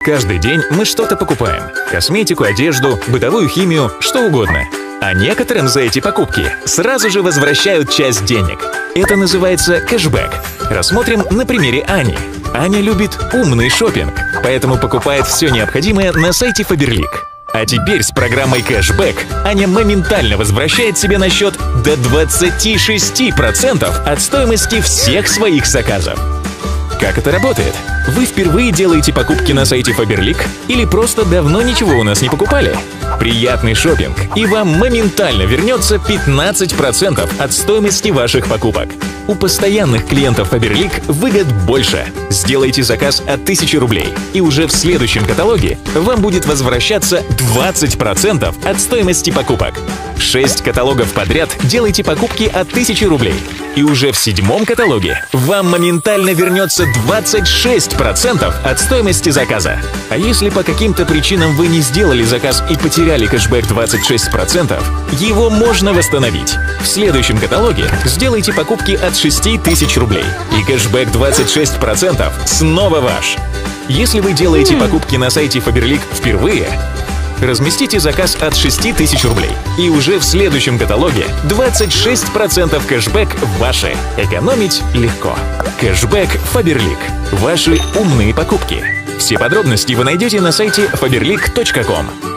Каждый день мы что-то покупаем. Косметику, одежду, бытовую химию, что угодно. А некоторым за эти покупки сразу же возвращают часть денег. Это называется кэшбэк. Рассмотрим на примере Ани. Аня любит умный шопинг, поэтому покупает все необходимое на сайте Faberlic. А теперь с программой кэшбэк Аня моментально возвращает себе на счет до 26% от стоимости всех своих заказов. Как это работает? Вы впервые делаете покупки на сайте Faberlic или просто давно ничего у нас не покупали? Приятный шопинг, и вам моментально вернется 15% от стоимости ваших покупок. У постоянных клиентов Faberlic выгод больше. Сделайте заказ от 1000 рублей, и уже в следующем каталоге вам будет возвращаться 20% от стоимости покупок. 6 каталогов подряд делайте покупки от 1000 рублей, и уже в 7-м каталоге вам моментально вернется 26% от стоимости заказа. А если по каким-то причинам вы не сделали заказ и потеряли кэшбэк 26%, его можно восстановить. В следующем каталоге сделайте покупки от 6000 рублей, и кэшбэк 26% снова ваш. Если вы делаете покупки на сайте Faberlic впервые, разместите заказ от 6000 рублей, и уже в следующем каталоге 26% кэшбэк ваши. Экономить легко. Кэшбэк Faberlic. Ваши умные покупки. Все подробности вы найдете на сайте faberlic.com.